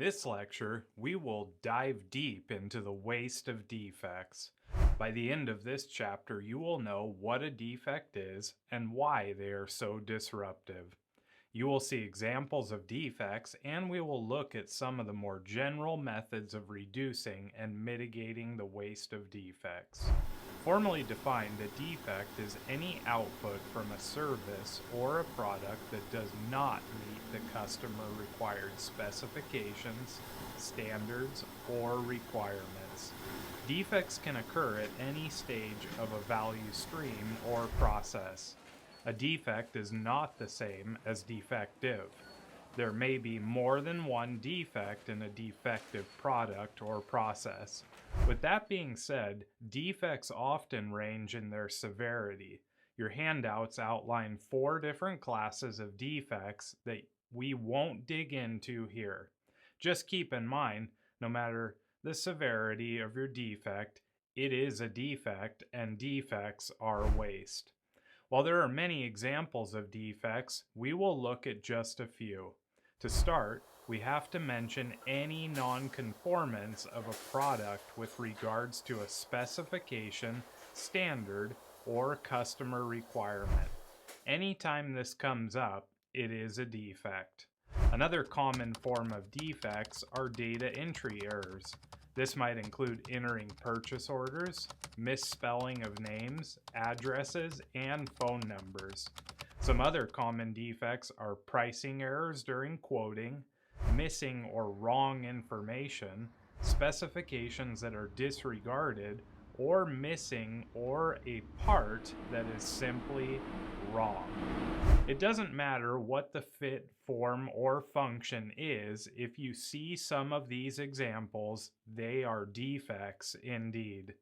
this lecture, we will dive deep into the waste of defects. By the end of this chapter, you will know what a defect is and why they are so disruptive. You will see examples of defects, and we will look at some of the more general methods of reducing and mitigating the waste of defects. Formally defined, a defect is any output from a service or a product that does not meet the customer required specifications, standards, or requirements. Defects can occur at any stage of a value stream or process. A defect is not the same as defective. There may be more than one defect in a defective product or process. With that being said, defects often range in their severity. Your handouts outline 4 different classes of defects that we won't dig into here. Just keep in mind, no matter the severity of your defect, it is a defect and defects are waste. While there are many examples of defects, we will look at just a few. To start, we have to mention any non-conformance of a product with regards to a specification, standard, or customer requirement. Anytime this comes up, it is a defect. Another common form of defects are data entry errors. This might include entering purchase orders, misspelling of names, addresses, and phone numbers. Some other common defects are pricing errors during quoting, missing or wrong information, specifications that are disregarded, or missing or a part that is simply wrong. It doesn't matter what the fit, form, or function is. If you see some of these examples, they are defects indeed.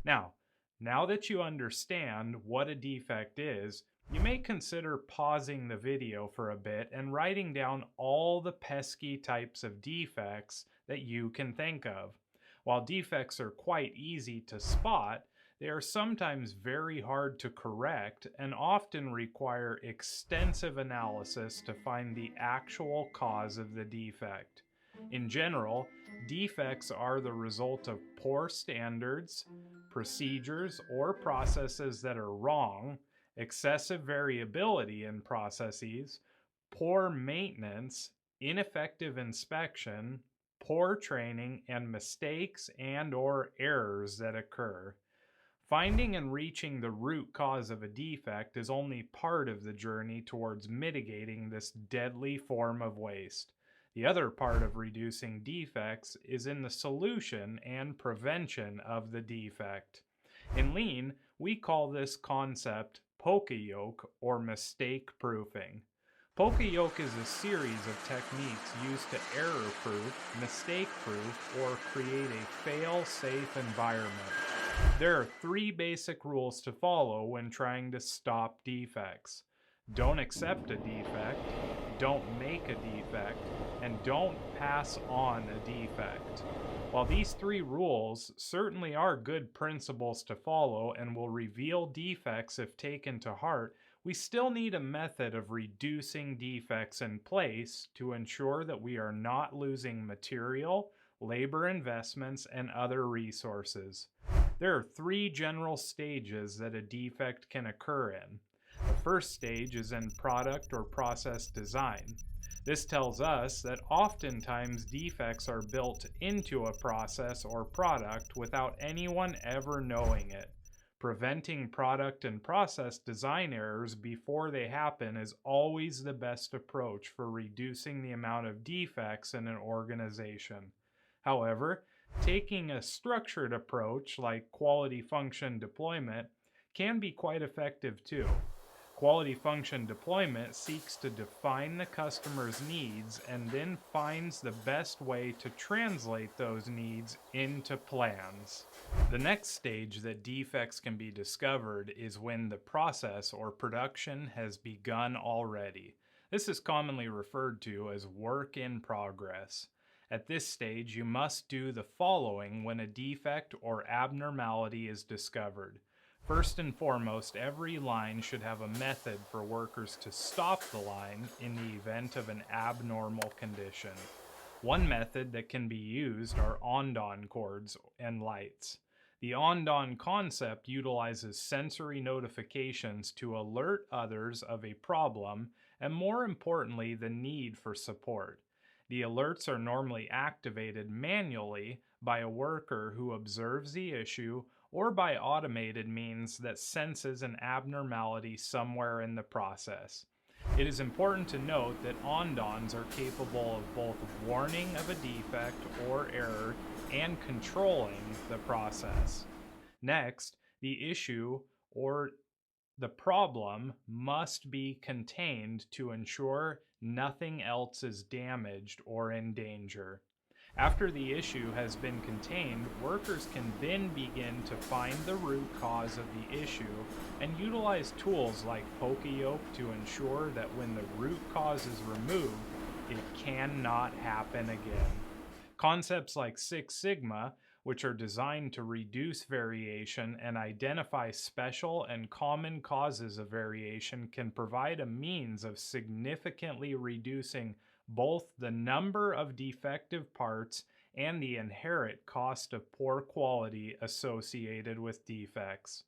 Now that you understand what a defect is, you may consider pausing the video for a bit and writing down all the pesky types of defects that you can think of. While defects are quite easy to spot, they are sometimes very hard to correct and often require extensive analysis to find the actual cause of the defect. In general, defects are the result of poor standards, procedures, or processes that are wrong, excessive variability in processes, poor maintenance, ineffective inspection, poor training, and mistakes and/or errors that occur. Finding and reaching the root cause of a defect is only part of the journey towards mitigating this deadly form of waste. The other part of reducing defects is in the solution and prevention of the defect. In Lean, we call this concept Poka Yoke or mistake proofing. Poka Yoke is a series of techniques used to error-proof, mistake-proof, or create a fail-safe environment. There are 3 basic rules to follow when trying to stop defects. Don't accept a defect, don't make a defect, and don't pass on a defect. While these 3 rules certainly are good principles to follow and will reveal defects if taken to heart, we still need a method of reducing defects in place to ensure that we are not losing material, labor investments, and other resources. There are 3 general stages that a defect can occur in. The first stage is in product or process design. This tells us that oftentimes defects are built into a process or product without anyone ever knowing it. Preventing product and process design errors before they happen is always the best approach for reducing the amount of defects in an organization. However, taking a structured approach like quality function deployment can be quite effective too. Quality function deployment seeks to define the customer's needs and then finds the best way to translate those needs into plans. The next stage that defects can be discovered is when the process or production has begun already. This is commonly referred to as work in progress. At this stage, you must do the following when a defect or abnormality is discovered. First and foremost, every line should have a method for workers to stop the line in the event of an abnormal condition. One method that can be used are on-on cords and lights. The on-on concept utilizes sensory notifications to alert others of a problem and, more importantly, the need for support. The alerts are normally activated manually by a worker who observes the issue or by automated means that senses an abnormality somewhere in the process. It is important to note that on-dons are capable of both warning of a defect or error and controlling the process. Next, the issue or the problem must be contained to ensure nothing else is damaged or in danger. After the issue has been contained, workers can then begin to find the root cause of the issue and utilize tools like Poka Yoke to ensure that when the root cause is removed, it cannot happen again. Concepts like Six Sigma, which are designed to reduce variation and identify special and common causes of variation, can provide a means of significantly reducing both the number of defective parts and the inherent cost of poor quality associated with defects.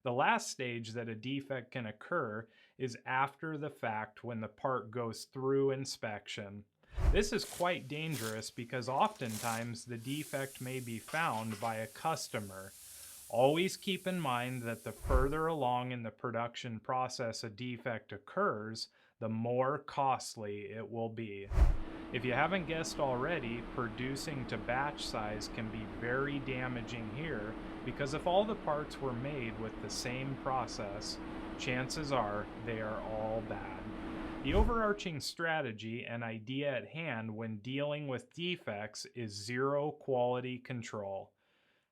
The last stage that a defect can occur is after the fact, when the part goes through inspection. This is quite dangerous because oftentimes the defect may be found by a customer. Always keep in mind that the further along in the production process a defect occurs, the more costly it will be. If you haven't guessed already, producing to batch size can be very damaging here because if all the parts were made with the same process, chances are they are all bad. The overarching strategy and idea at hand when dealing with defects is zero quality control.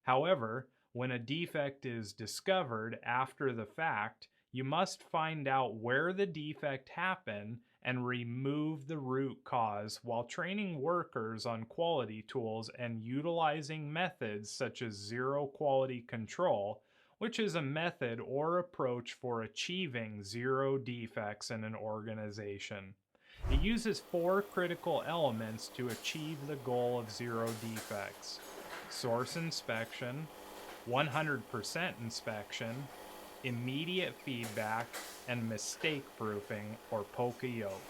However, when a defect is discovered after the fact, you must find out where the defect happened and remove the root cause while training workers on quality tools and utilizing methods such as zero quality control, which is a method or approach for achieving zero defects in an organization. It uses 4 critical elements to achieve the goal of zero defects: source inspection, 100% inspection, immediate feedback, and mistake proofing, or Poka Yoke.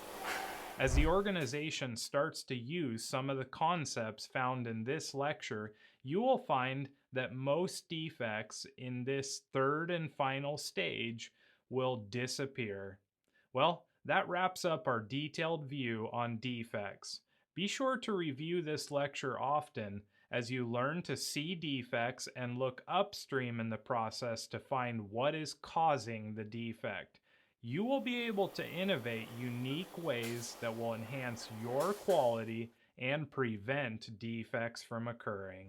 As the organization starts to use some of the concepts found in this lecture, you will find that most defects in this third and final stage will disappear. Well, that wraps up our detailed view on defects. Be sure to review this lecture often as you learn to see defects and look upstream in the process to find what is causing the defect. You will be able to innovate unique ways that will enhance your quality and prevent defects from occurring.